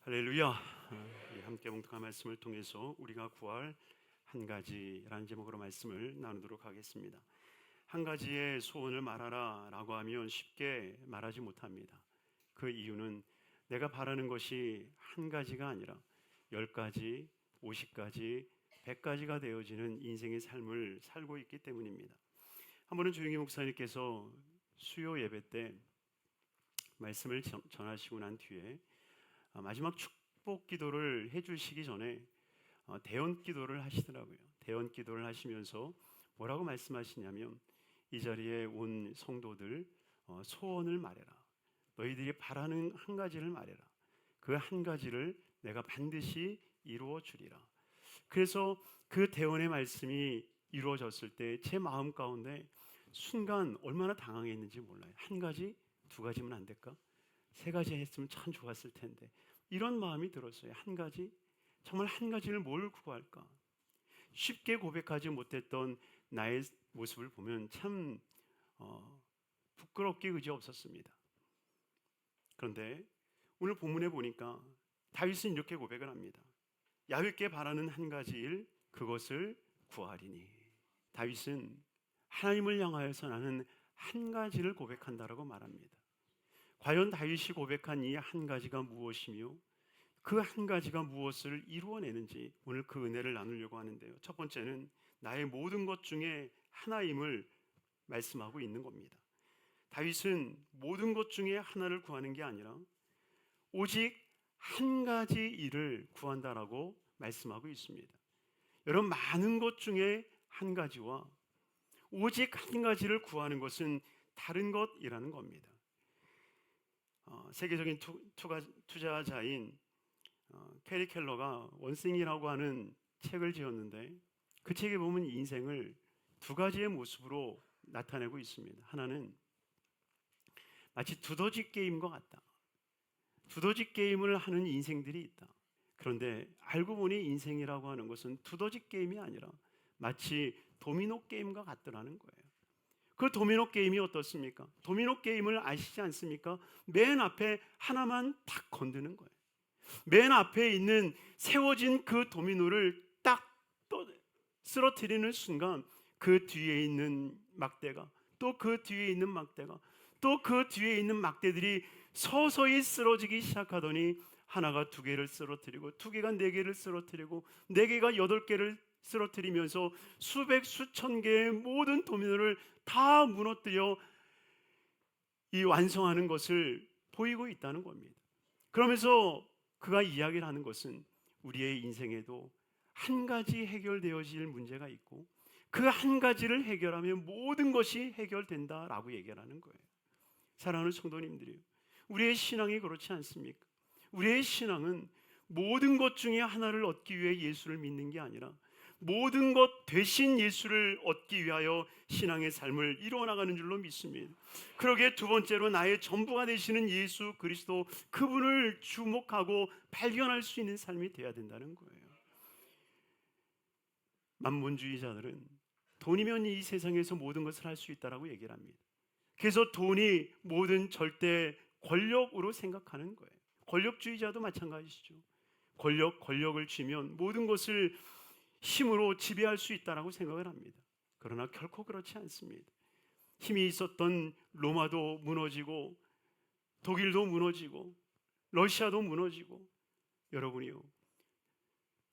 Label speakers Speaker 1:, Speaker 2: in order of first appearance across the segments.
Speaker 1: 할렐루야. 함께 묵상한 말씀을 통해서 우리가 구할 한 가지라는 제목으로 말씀을 나누도록 하겠습니다. 한 가지의 소원을 말하라 라고 하면 쉽게 말하지 못합니다. 그 이유는 내가 바라는 것이 한 가지가 아니라 10가지, 50가지, 100가지가 되어지는 인생의 삶을 살고 있기 때문입니다. 한 번은 조용히 목사님께서 수요 예배 때 말씀을 전하시고 난 뒤에 마지막 축복 기도를 해주시기 전에 대언 기도를 하시더라고요. 대언 기도를 하시면서 뭐라고 말씀하시냐면, 이 자리에 온 성도들 소원을 말해라. 너희들이 바라는 한 가지를 말해라. 그 한 가지를 내가 반드시 이루어 주리라. 그래서 그 대언의 말씀이 이루어졌을 때 제 마음 가운데 순간 얼마나 당황했는지 몰라요. 한 가지, 두 가지면 안 될까? 세 가지 했으면 참 좋았을 텐데, 이런 마음이 들었어요. 한 가지? 정말 한 가지를 뭘 구할까? 쉽게 고백하지 못했던 나의 모습을 보면 참 부끄럽게 그지없었습니다. 그런데 오늘 본문에 보니까 다윗은 이렇게 고백을 합니다. 야훼께 바라는 한 가지 일, 그것을 구하리니. 다윗은 하나님을 향하여서 나는 한 가지를 고백한다라고 말합니다. 과연 다윗이 고백한 이 한 가지가 무엇이며 그 한 가지가 무엇을 이루어내는지 오늘 그 은혜를 나누려고 하는데요. 첫 번째는 나의 모든 것 중에 하나임을 말씀하고 있는 겁니다. 다윗은 모든 것 중에 하나를 구하는 게 아니라 오직 한 가지 일을 구한다라고 말씀하고 있습니다. 여러분, 많은 것 중에 한 가지와 오직 한 가지를 구하는 것은 다른 것이라는 겁니다. 세계적인 투자자인 캐리 켈러가 원싱이라고 하는 책을 지었는데, 그 책에 보면 인생을 두 가지의 모습으로 나타내고 있습니다. 하나는 마치 두더지 게임과 같다. 두더지 게임을 하는 인생들이 있다. 그런데 알고 보니 인생이라고 하는 것은 두더지 게임이 아니라 마치 도미노 게임과 같더라는 거예요. 그 도미노 게임이 어떻습니까? 도미노 게임을 아시지 않습니까? 맨 앞에 하나만 탁 건드는 거예요. 맨 앞에 있는 세워진 그 도미노를 딱 쓰러뜨리는 순간 그 뒤에 있는 막대가, 또 그 뒤에 있는 막대가, 또 그 뒤에 있는 막대들이 서서히 쓰러지기 시작하더니 하나가 두 개를 쓰러뜨리고, 두 개가 네 개를 쓰러뜨리고, 네 개가 8개를 쓰러뜨리면서 수백 수천 개의 모든 도미노를 다 무너뜨려 이 완성하는 것을 보이고 있다는 겁니다. 그러면서 그가 이야기를 하는 것은 우리의 인생에도 한 가지 해결되어질 문제가 있고, 그 한 가지를 해결하면 모든 것이 해결된다라고 얘기를 하는 거예요. 사랑하는 성도님들이요, 우리의 신앙이 그렇지 않습니까? 우리의 신앙은 모든 것 중에 하나를 얻기 위해 예수를 믿는 게 아니라 모든 것 대신 예수를 얻기 위하여 신앙의 삶을 이루어나가는 줄로 믿습니다. 그러기에 두 번째로 나의 전부가 되시는 예수 그리스도, 그분을 주목하고 발견할 수 있는 삶이 되어야 된다는 거예요. 만문주의자들은 돈이면 이 세상에서 모든 것을 할 수 있다라고 얘기를 합니다. 그래서 돈이 모든 절대 권력으로 생각하는 거예요. 권력주의자도 마찬가지시죠. 권력을 쥐면 모든 것을 힘으로 지배할 수 있다라고 생각을 합니다. 그러나 결코 그렇지 않습니다. 힘이 있었던 로마도 무너지고, 독일도 무너지고, 러시아도 무너지고, 여러분이요,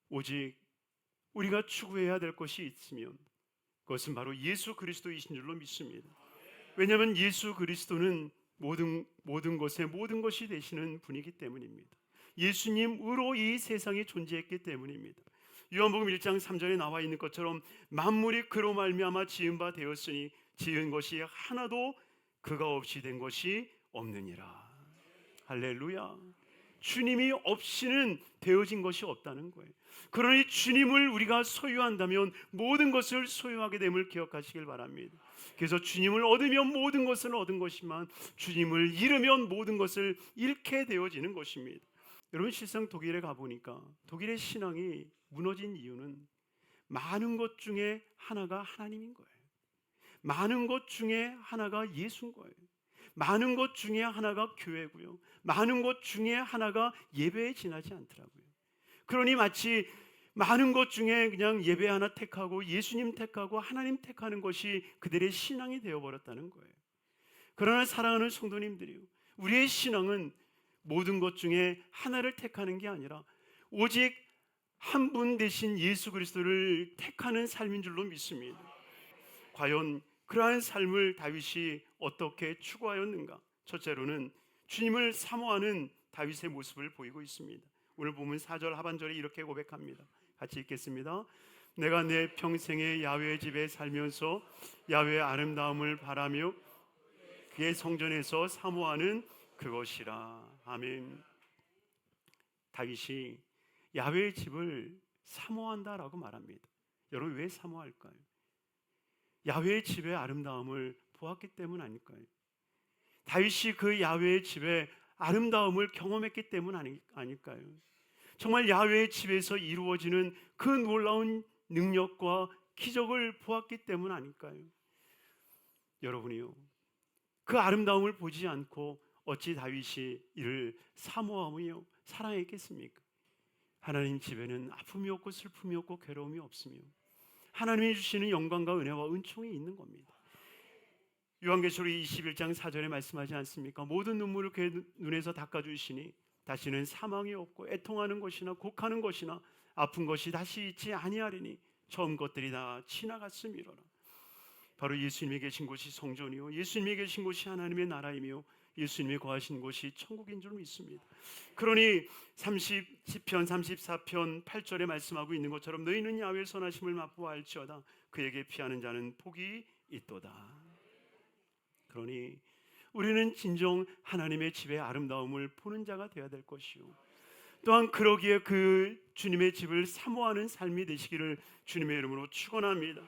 Speaker 1: 오직 우리가 추구해야 될 것이 있으면 그것은 바로 예수 그리스도이신 줄로 믿습니다. 왜냐하면 예수 그리스도는 모든 것의 모든 것이 되시는 분이기 때문입니다. 예수님으로 이 세상이 존재했기 때문입니다. 요한복음 1장 3절에 나와 있는 것처럼 만물이 그로 말미암아 지은 바 되었으니 지은 것이 하나도 그가 없이 된 것이 없느니라. 할렐루야. 주님이 없이는 되어진 것이 없다는 거예요. 그러니 주님을 우리가 소유한다면 모든 것을 소유하게 됨을 기억하시길 바랍니다. 그래서 주님을 얻으면 모든 것을 얻은 것이지만 주님을 잃으면 모든 것을 잃게 되어지는 것입니다. 여러분, 실상 독일에 가보니까 독일의 신앙이 무너진 이유는 많은 것 중에 하나가 하나님인 거예요. 많은 것 중에 하나가 예수인 거예요. 많은 것 중에 하나가 교회고요. 많은 것 중에 하나가 예배에 지나지 않더라고요. 그러니 마치 많은 것 중에 그냥 예배 하나 택하고 예수님 택하고 하나님 택하는 것이 그들의 신앙이 되어버렸다는 거예요. 그러나 사랑하는 성도님들이요, 우리의 신앙은 모든 것 중에 하나를 택하는 게 아니라 오직 한 분 대신 예수 그리스도를 택하는 삶인 줄로 믿습니다. 과연 그러한 삶을 다윗이 어떻게 추구하였는가? 첫째로는 주님을 사모하는 다윗의 모습을 보이고 있습니다. 오늘 보면 4절 하반절에 이렇게 고백합니다. 같이 읽겠습니다. 내가 내 평생에 야훼의 집에 살면서 야훼의 아름다움을 바라며 그의 성전에서 사모하는 그것이라. 아멘. 다윗이 야훼의 집을 사모한다라고 말합니다. 여러분, 왜 사모할까요? 야훼의 집의 아름다움을 보았기 때문 아닐까요? 다윗이 그 야훼의 집의 아름다움을 경험했기 때문 아닐까요? 정말 야훼의 집에서 이루어지는 그 놀라운 능력과 기적을 보았기 때문 아닐까요? 여러분이요, 그 아름다움을 보지 않고 어찌 다윗이 이를 사모하며 사랑했겠습니까? 하나님 집에는 아픔이 없고 슬픔이 없고 괴로움이 없으며 하나님이 주시는 영광과 은혜와 은총이 있는 겁니다. 요한계시록 21장 4절에 말씀하지 않습니까? 모든 눈물을 그의 눈에서 닦아주시니 다시는 사망이 없고 애통하는 것이나 곡하는 것이나 아픈 것이 다시 있지 아니하리니 처음 것들이 다 지나갔음이로라. 바로 예수님이 계신 곳이 성전이요, 예수님이 계신 곳이 하나님의 나라이며 예수님이 거하신 곳이 천국인 줄 믿습니다. 그러니 30시편 34편 8절에 말씀하고 있는 것처럼 너희는 야훼의 선하심을 맛보아 알지어다. 그에게 피하는 자는 복이 있도다. 그러니 우리는 진정 하나님의 집의 아름다움을 보는 자가 되어야 될 것이요, 또한 그러기에 그 주님의 집을 사모하는 삶이 되시기를 주님의 이름으로 축원합니다.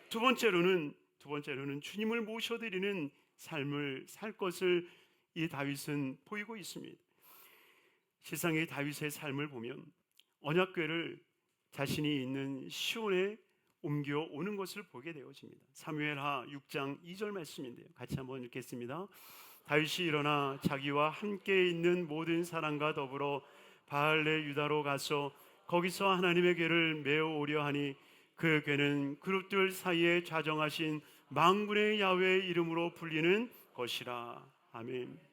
Speaker 1: 두 번째로는 주님을 모셔드리는 삶을 살 것을 이 다윗은 보이고 있습니다. 세상의 다윗의 삶을 보면 언약궤를 자신이 있는 시온에 옮겨오는 것을 보게 되어집니다. 사무엘하 6장 2절 말씀인데요, 같이 한번 읽겠습니다. 다윗이 일어나 자기와 함께 있는 모든 사람과 더불어 바알레 유다로 가서 거기서 하나님의 궤를 메어오려 하니 그 궤는 그룹들 사이에 좌정하신 만군의 야훼의 이름으로 불리는 것이라. 아멘.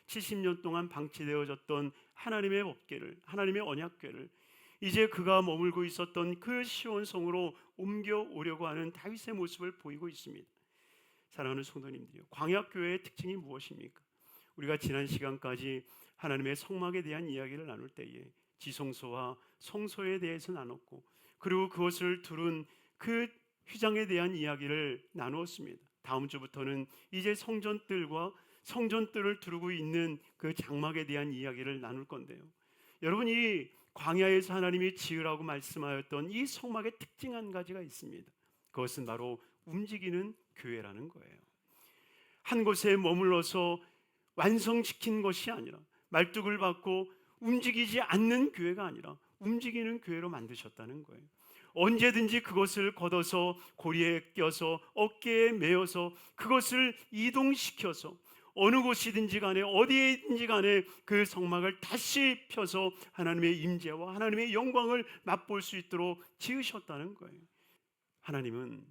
Speaker 1: 70년 동안 방치되어졌던 하나님의 법궤를, 하나님의 언약궤를 이제 그가 머물고 있었던 그 시온성으로 옮겨오려고 하는 다윗의 모습을 보이고 있습니다. 사랑하는 성도님들이요, 광야교회의 특징이 무엇입니까? 우리가 지난 시간까지 하나님의 성막에 대한 이야기를 나눌 때에 지성소와 성소에 대해서 나눴고, 그리고 그것을 두른 그 휘장에 대한 이야기를 나누었습니다. 다음 주부터는 이제 성전뜰과 성전뜰을 두르고 있는 그 장막에 대한 이야기를 나눌 건데요, 여러분, 이 광야에서 하나님이 지으라고 말씀하였던 이 성막의 특징 한 가지가 있습니다. 그것은 바로 움직이는 교회라는 거예요. 한 곳에 머물러서 완성시킨 것이 아니라, 말뚝을 받고 움직이지 않는 교회가 아니라 움직이는 교회로 만드셨다는 거예요. 언제든지 그것을 걷어서 고리에 껴서 어깨에 메어서 그것을 이동시켜서 어느 곳이든지 간에 어디에 있든지 간에 그 성막을 다시 펴서 하나님의 임재와 하나님의 영광을 맛볼 수 있도록 지으셨다는 거예요. 하나님은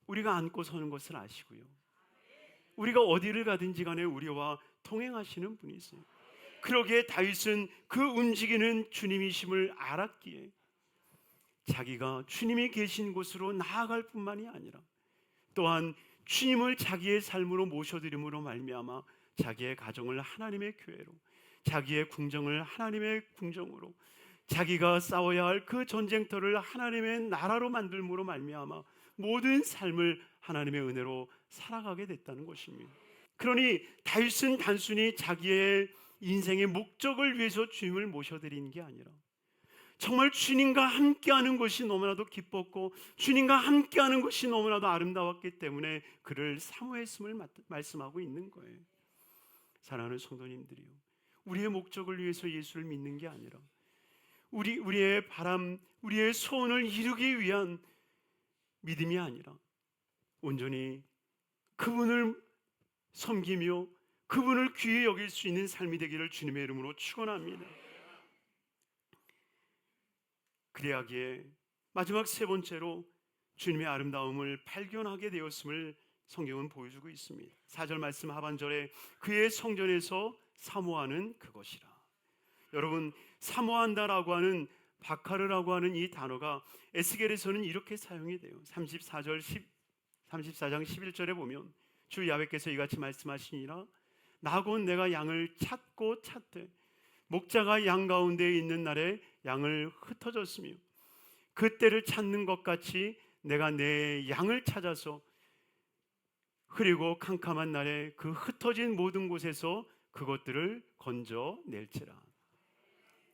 Speaker 1: 우리가 앉고 서는 것을 아시고요, 우리가 어디를 가든지 간에 우리와 동행하시는 분이세요. 그러기에 다윗은 그 움직이는 주님이심을 알았기에 자기가 주님이 계신 곳으로 나아갈 뿐만이 아니라 또한 주님을 자기의 삶으로 모셔드림으로 말미암아 자기의 가정을 하나님의 교회로, 자기의 궁정을 하나님의 궁정으로, 자기가 싸워야 할 그 전쟁터를 하나님의 나라로 만들므로 말미암아 모든 삶을 하나님의 은혜로 살아가게 됐다는 것입니다. 그러니 다윗은 단순히 자기의 인생의 목적을 위해서 주님을 모셔드리는 게 아니라 정말 주님과 함께하는 것이 너무나도 기뻤고 주님과 함께하는 것이 너무나도 아름다웠기 때문에 그를 사모했음을 말씀하고 있는 거예요. 사랑하는 성도님들이요, 우리의 목적을 위해서 예수를 믿는 게 아니라 우리의 바람, 우리의 소원을 이루기 위한 믿음이 아니라 온전히 그분을 섬기며 그분을 귀히 여길 수 있는 삶이 되기를 주님의 이름으로 축원합니다. 그래야기에 마지막 세 번째로 주님의 아름다움을 발견하게 되었음을 성경은 보여주고 있습니다. 4절 말씀 하반절에 그의 성전에서 사모하는 그것이라. 여러분, 사모한다라고 하는 바카르라고 하는 이 단어가 에스겔에서는 이렇게 사용이 돼요. 34장 11절에 보면 주 야훼께서 이같이 말씀하시니라. 나 곧 내가 양을 찾고 찾되 목자가 양 가운데에 있는 날에 양을 흩어졌으며 그때를 찾는 것 같이 내가 내 양을 찾아서 흐리고 캄캄한 날에 그 흩어진 모든 곳에서 그것들을 건져낼지라.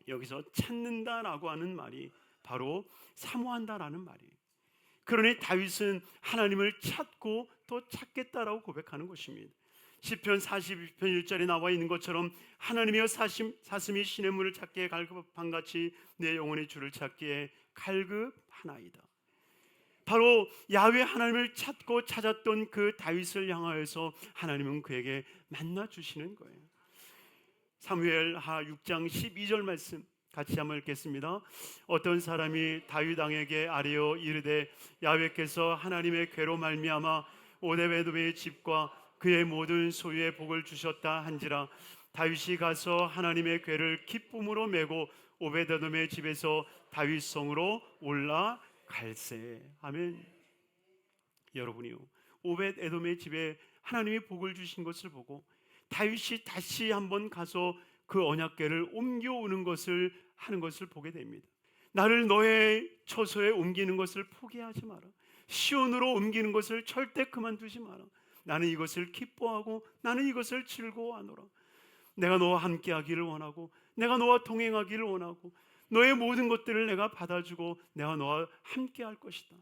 Speaker 1: 여기서 찾는다라고 하는 말이 바로 사모한다라는 말이에요. 그러니 다윗은 하나님을 찾고 또 찾겠다라고 고백하는 것입니다. 시편 42편 1절에 나와 있는 것처럼 하나님이여 사슴이 신의 문을 찾기에 갈급한 같이 내 영혼의 주를 찾기에 갈급하나이다. 바로 야훼 하나님을 찾고 찾았던 그 다윗을 향하여서 하나님은 그에게 만나 주시는 거예요. 사무엘하 6장 12절 말씀 같이 한번 읽겠습니다. 어떤 사람이 다윗 왕에게 아뢰어 이르되 야훼께서 하나님의 괴로 말미암아 오뎁에돔의 집과 그의 모든 소유의 복을 주셨다 한지라. 다윗이 가서 하나님의 궤를 기쁨으로 메고 오베데돔의 집에서 다윗 성으로 올라갈세. 아멘. 여러분이요, 오벳에돔의 집에 하나님이 복을 주신 것을 보고 다윗이 다시 한번 가서 그 언약궤를 옮겨오는 것을 하는 것을 보게 됩니다. 나를 너의 처소에 옮기는 것을 포기하지 마라. 시온으로 옮기는 것을 절대 그만두지 마라. 나는 이것을 기뻐하고 나는 이것을 즐거워하노라. 내가 너와 함께하기를 원하고 내가 너와 동행하기를 원하고 너의 모든 것들을 내가 받아주고 내가 너와 함께할 것이다.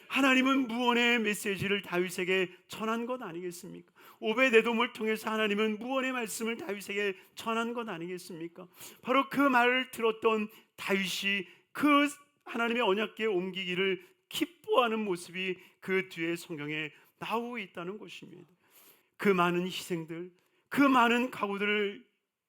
Speaker 1: 하나님은 무언의 메시지를 다윗에게 전한 것 아니겠습니까? 오벳에돔을 통해서 하나님은 무언의 말씀을 다윗에게 전한 것 아니겠습니까? 바로 그 말을 들었던 다윗이 그 하나님의 언약궤에 옮기기를 기뻐하는 모습이 그 뒤에 성경에 나오고 있다는 것입니다. 그 많은 희생들, 그 많은 각오들을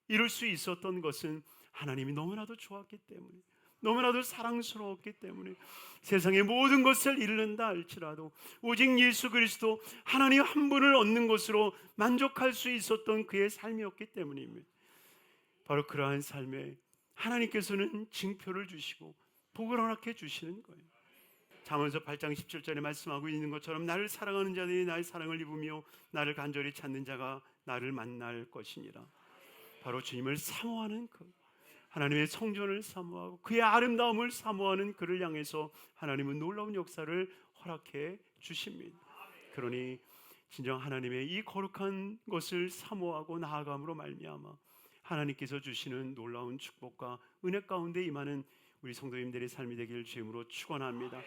Speaker 1: 이룰 수 있었던 것은 하나님이 너무나도 좋았기 때문에, 너무나도 사랑스러웠기 때문에 세상의 모든 것을 잃는다 할지라도 오직 예수 그리스도 하나님 한 분을 얻는 것으로 만족할 수 있었던 그의 삶이었기 때문입니다. 바로 그러한 삶에 하나님께서는 징표를 주시고 복을 허락해 주시는 거예요. 잠언서 8장 17절에 말씀하고 있는 것처럼 나를 사랑하는 자들이 나의 사랑을 입으며 나를 간절히 찾는 자가 나를 만날 것이니라. 바로 주님을 사모하는 그 하나님의 성전을 사모하고 그의 아름다움을 사모하는 그를 향해서 하나님은 놀라운 역사를 허락해 주십니다. 그러니 진정 하나님의 이 거룩한 것을 사모하고 나아감으로 말미암아 하나님께서 주시는 놀라운 축복과 은혜 가운데 임하는 우리 성도님들의 삶이 되기를 주임으로 축원합니다.